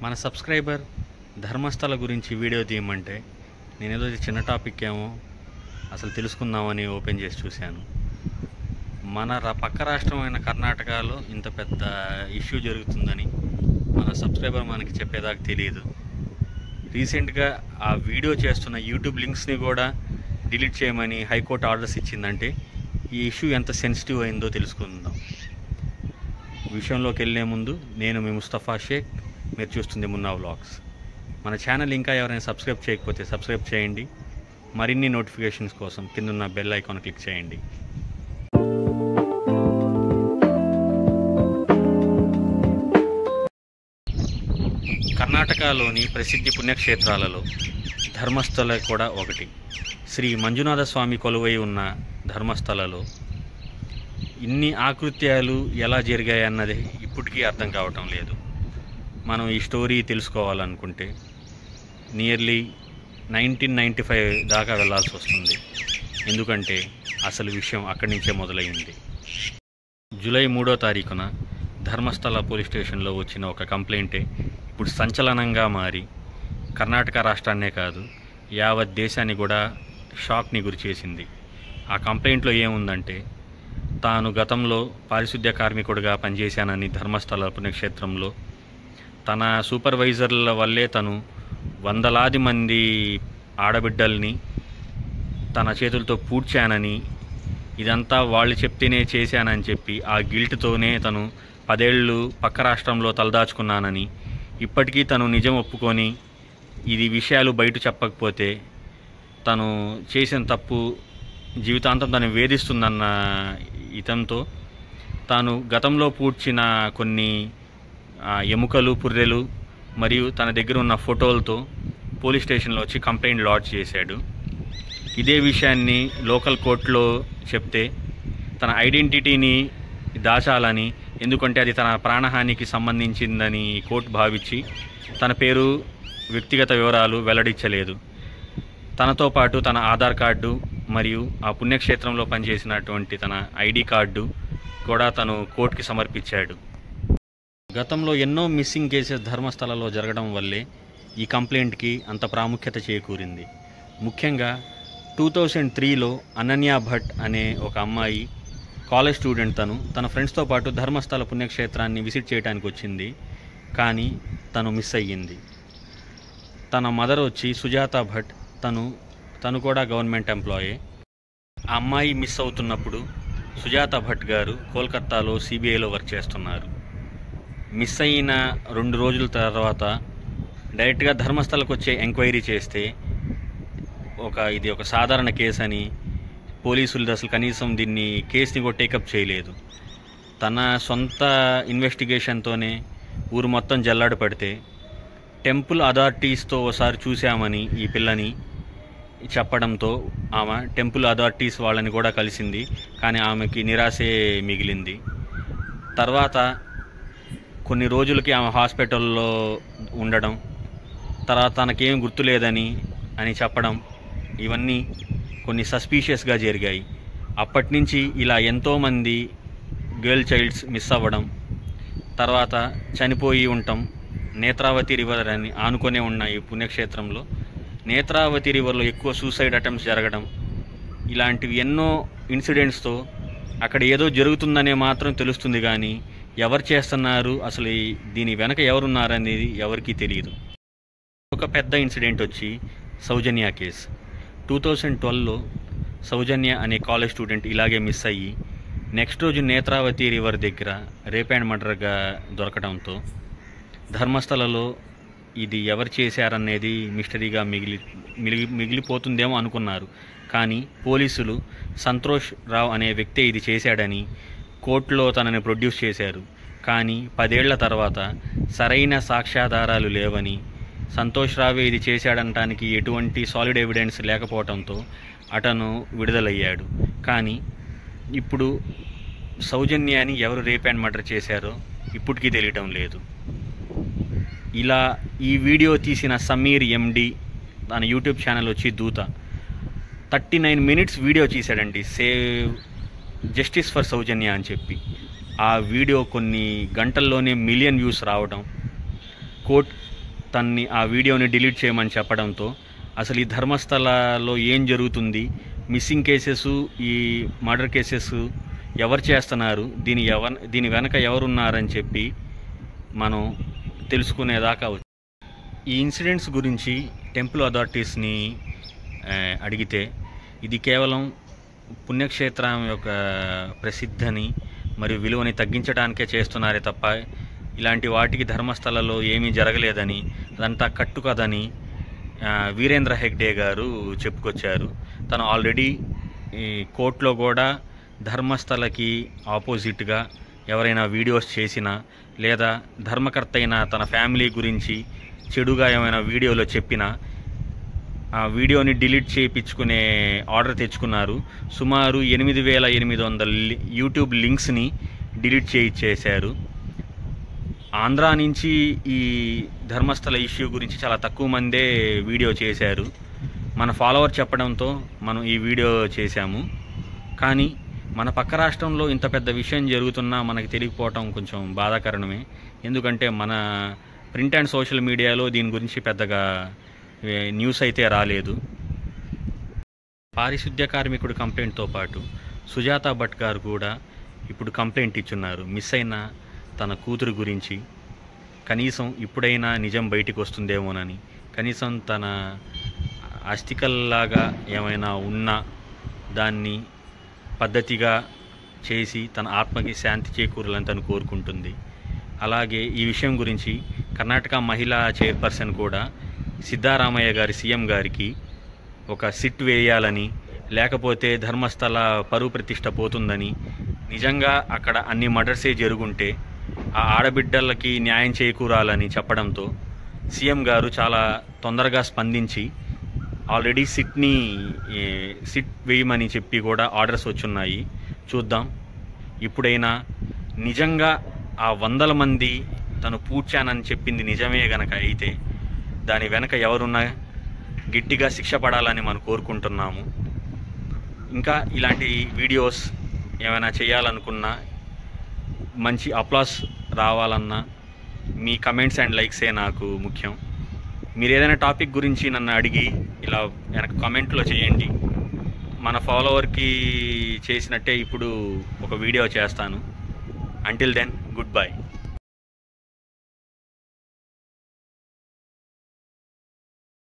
మన సబ్స్క్రైబర్ ధర్మస్థల గురించి వీడియో తీయమంటే నేనేదో చిన్న టాపిక్ ఏమో అసలు తెలుసుకుందామని ఓపెన్ చేసి చూశాను. మన పక్క రాష్ట్రమైన కర్ణాటకలో ఇంత పెద్ద ఇష్యూ జరుగుతుందని మన సబ్స్క్రైబర్ మనకి చెప్పేదాకా తెలియదు. రీసెంట్గా ఆ వీడియో చేస్తున్న యూట్యూబ్ లింక్స్ని కూడా డిలీట్ చేయమని హైకోర్టు ఆర్డర్స్ ఇచ్చిందంటే ఈ ఇష్యూ ఎంత సెన్సిటివ్ అయిందో తెలుసుకుందాం. విషయంలోకి వెళ్ళే ముందు నేను మీ ముస్తఫా షేక్, మీరు చూస్తుంది మున్నా వ్లాగ్స్. మన ఛానల్ ఇంకా ఎవరైనా సబ్స్క్రైబ్ చేయకపోతే సబ్స్క్రైబ్ చేయండి. మరిన్ని నోటిఫికేషన్స్ కోసం కిందున్న బెల్ ఐకాన్ క్లిక్ చేయండి. కర్ణాటకలోని ప్రసిద్ధి పుణ్యక్షేత్రాలలో ధర్మస్థల కూడా ఒకటి. శ్రీ మంజునాథ స్వామి కొలువై ఉన్న ధర్మస్థలలో ఇన్ని ఆకృత్యాలు ఎలా జరిగాయన్నది ఇప్పటికీ అర్థం కావటం లేదు. మనం ఈ స్టోరీ తెలుసుకోవాలనుకుంటే నియర్లీ 1995 దాకా వెళ్ళాల్సి వస్తుంది. ఎందుకంటే అసలు విషయం అక్కడి నుంచే మొదలైంది. జూలై 3వ తారీఖున ధర్మస్థల పోలీస్ స్టేషన్లో వచ్చిన ఒక కంప్లైంటే ఇప్పుడు సంచలనంగా మారి కర్ణాటక రాష్ట్రాన్నే కాదు యావత్ దేశాన్ని కూడా షాక్ని గురి చేసింది. ఆ కంప్లైంట్లో ఏముందంటే, తాను గతంలో పారిశుద్ధ్య కార్మికుడిగా పనిచేశానని ధర్మస్థల పుణ్యక్షేత్రంలో తన సూపర్వైజర్ల వల్లే తను వందలాది మంది ఆడబిడ్డల్ని తన చేతులతో పూడ్చానని, ఇదంతా వాళ్ళు చెప్తేనే చేశానని చెప్పి ఆ గిల్ట్తోనే తను 10 ఏళ్ళు పక్క రాష్ట్రంలో తలదాచుకున్నానని, ఇప్పటికీ తను నిజం ఒప్పుకొని ఇది విషయాలు బయట చెప్పకపోతే తను చేసిన తప్పు జీవితాంతం తను వేధిస్తుందన్న ఇతంతో తాను గతంలో పూడ్చిన కొన్ని ఎముకలు, పుర్రెలు మరియు తన దగ్గర ఉన్న ఫోటోలతో పోలీస్ స్టేషన్లో వచ్చి కంప్లైంట్ లాడ్జ్ చేశాడు. ఇదే విషయాన్ని లోకల్ కోర్టులో చెప్తే తన ఐడెంటిటీని దాచాలని, ఎందుకంటే అది తన ప్రాణహానికి సంబంధించిందని కోర్టు భావించి తన పేరు, వ్యక్తిగత వివరాలు వెల్లడించలేదు. తనతో పాటు తన ఆధార్ కార్డు మరియు ఆ పుణ్యక్షేత్రంలో పనిచేసినటువంటి తన ఐడి కార్డు కూడా తను కోర్టుకి సమర్పించాడు. గతంలో ఎన్నో మిస్సింగ్ కేసెస్ ధర్మస్థలలో జరగడం వల్లే ఈ కంప్లైంట్కి అంత ప్రాముఖ్యత చేకూరింది. ముఖ్యంగా 2003లో అనన్య భట్ అనే ఒక అమ్మాయి, కాలేజ్ స్టూడెంట్, తన ఫ్రెండ్స్తో పాటు ధర్మస్థల పుణ్యక్షేత్రాన్ని విజిట్ చేయడానికి వచ్చింది. కానీ తను మిస్ అయ్యింది. తన మదర్ వచ్చి సుజాత భట్, తను కూడా గవర్నమెంట్ ఎంప్లాయీ. ఆ అమ్మాయి మిస్ అవుతున్నప్పుడు సుజాత భట్ గారు కోల్కతాలో సిబిఐలో వర్క్ చేస్తున్నారు. మిస్ అయిన 2 రోజుల తర్వాత డైరెక్ట్గా ధర్మస్థలకు వచ్చే ఎంక్వైరీ చేస్తే ఇది ఒక సాధారణ కేసు అని, పోలీసులు అసలు కనీసం దీన్ని కేసుని కూడా టేకప్ చేయలేదు. తన సొంత ఇన్వెస్టిగేషన్తోనే ఊరు మొత్తం జల్లాడు పడితే టెంపుల్ అథారిటీస్తో ఒకసారి చూశామని ఈ పిల్లని చెప్పడంతో ఆమె టెంపుల్ అథారిటీస్ వాళ్ళని కూడా కలిసింది. కానీ ఆమెకి నిరాశే మిగిలింది. తర్వాత కొన్ని రోజులకి ఆమె హాస్పిటల్లో ఉండడం, తర్వాత తనకేం గుర్తులేదని చెప్పడం, ఇవన్నీ కొన్ని సస్పీషియస్గా జరిగాయి. అప్పటి నుంచి ఇలా ఎంతోమంది గర్ల్ చైల్డ్స్ మిస్ అవ్వడం, తర్వాత చనిపోయి ఉండటం. నేత్రావతి రివర్ అని ఆనుకొనే ఉన్న ఈ పుణ్యక్షేత్రంలో నేత్రావతి రివర్లో ఎక్కువ సూసైడ్ అటెంప్ట్స్ జరగడం, ఇలాంటివి ఎన్నో ఇన్సిడెంట్స్తో అక్కడ ఏదో జరుగుతుందనే మాత్రం తెలుస్తుంది. కానీ ఎవరు చేస్తున్నారు, అసలు దీని వెనక ఎవరున్నారనేది ఎవరికీ తెలియదు. ఒక పెద్ద ఇన్సిడెంట్ వచ్చి సౌజన్య కేసు. 2012లో సౌజన్య అనే కాలేజ్ స్టూడెంట్ ఇలాగే మిస్ అయ్యి నెక్స్ట్ రోజు నేత్రావతి రివర్ దగ్గర రేప్ అండ్ మర్డర్గా దొరకడంతో ధర్మస్థలలో ఇది ఎవరు చేశారనేది మిస్టరీగా మిగిలిపోతుందేమో అనుకున్నారు. కానీ పోలీసులు సంతోష్ రావు అనే వ్యక్తి ఇది చేశాడని కోర్టులో తనని ప్రొడ్యూస్ చేశారు. కానీ 10 ఏళ్ల తర్వాత సరైన సాక్ష్యాధారాలు లేవని, సంతోష్ రావే ఇది చేశాడనటానికి ఎటువంటి సాలిడ్ ఎవిడెన్స్ లేకపోవడంతో అతను విడుదలయ్యాడు. కానీ ఇప్పుడు సౌజన్యాని ఎవరు రేప్ అండ్ మర్డర్ చేశారో ఇప్పటికీ తెలియటం లేదు. ఇలా ఈ వీడియో తీసిన సమీర్ ఎండి తన యూట్యూబ్ ఛానల్ వచ్చి దూత 39 minutes వీడియో చేశాడండి, సేవ్ జస్టిస్ ఫర్ సౌజన్య అని చెప్పి. ఆ వీడియో కొన్ని గంటల్లోనే మిలియన్ వ్యూస్ రావడం, తన్ని ఆ వీడియోని డిలీట్ చేయమని చెప్పడంతో అసలు ఈ ధర్మస్థలలో ఏం జరుగుతుంది, మిస్సింగ్ కేసెస్, ఈ మర్డర్ కేసెస్ ఎవరు చేస్తున్నారు, దీని వెనక ఎవరున్నారని చెప్పి మనం తెలుసుకునేదాకా ఈ ఇన్సిడెంట్స్ గురించి టెంపుల్ అథారిటీస్ని అడిగితే ఇది కేవలం పుణ్యక్షేత్రం యొక్క ప్రసిద్ధిని మరియు విలువని తగ్గించడానికే చేస్తున్నారే తప్ప ఇలాంటి వాటికి ధర్మస్థలలో ఏమీ జరగలేదని, అదంతా కట్టుకదని వీరేంద్ర హెగ్డే గారు చెప్పుకొచ్చారు. తను ఆల్రెడీ ఈ కోర్టులో కూడా ధర్మస్థలకి ఆపోజిట్గా ఎవరైనా వీడియోస్ చేసినా లేదా ధర్మకర్త అయిన తన ఫ్యామిలీ గురించి చెడుగా ఏమైనా వీడియోలో చెప్పినా ఆ వీడియోని డిలీట్ చేయించుకునే ఆర్డర్ తెచ్చుకున్నారు. సుమారు 8,800 యూట్యూబ్ లింక్స్ని డిలీట్ చేయించేశారు. ఆంధ్ర నుంచి ఈ ధర్మస్థల ఇష్యూ గురించి చాలా తక్కువ మందే వీడియో చేశారు. మన ఫాలోవర్ చెప్పడంతో మనం ఈ వీడియో చేశాము. కానీ మన పక్క రాష్ట్రంలో ఇంత పెద్ద విషయం జరుగుతున్నా మనకి తెలియకపోవటం కొంచెం బాధాకరమే. ఎందుకంటే మన ప్రింట్ అండ్ సోషల్ మీడియాలో దీని గురించి పెద్దగా న్యూస్ అయితే రాలేదు. పారిశుద్ధ్య కార్మికుడు కంప్లైంట్తో పాటు సుజాత భట్ గారు కూడా ఇప్పుడు కంప్లైంట్ ఇచ్చున్నారు. మిస్ అయిన తన కూతురు గురించి కనీసం ఇప్పుడైనా నిజం బయటికి వస్తుందేమోనని, కనీసం తన అస్థికల్లాగా ఏమైనా ఉన్నా దాన్ని పద్ధతిగా చేసి తన ఆత్మకి శాంతి చేకూరాలని తను కోరుకుంటుంది. అలాగే ఈ విషయం గురించి కర్ణాటక మహిళా చైర్పర్సన్ కూడా సిద్ధారామయ్య గారి సీఎం గారికి ఒక సిట్ వేయాలని, లేకపోతే ధర్మస్థల పరువు ప్రతిష్ట పోతుందని, నిజంగా అక్కడ అన్ని మర్డర్సే జరుగుంటే ఆ ఆడబిడ్డలకి న్యాయం చేకూరాలని చెప్పడంతో సీఎం గారు చాలా తొందరగా స్పందించి ఆల్రెడీ సిట్ వేయమని చెప్పి కూడా ఆర్డర్స్ వచ్చున్నాయి. చూద్దాం, ఇప్పుడైనా నిజంగా ఆ 100 మంది తను పూడ్చానని చెప్పింది నిజమే గనక అయితే దాని వెనక ఎవరున్నా గట్టిగా శిక్ష పడాలని మనం కోరుకుంటున్నాము. ఇంకా ఇలాంటి వీడియోస్ ఏమైనా చేయాలనుకున్నా, మంచి అప్లాస్ రావాలన్నా మీ కమెంట్స్ అండ్ లైక్సే నాకు ముఖ్యం. మీరు ఏదైనా టాపిక్ గురించి నన్ను అడిగి ఇలా వెనక కామెంట్లో చేయండి. మన ఫాలోవర్కి చేసినట్టే ఇప్పుడు ఒక వీడియో చేస్తాను. Until then, good by.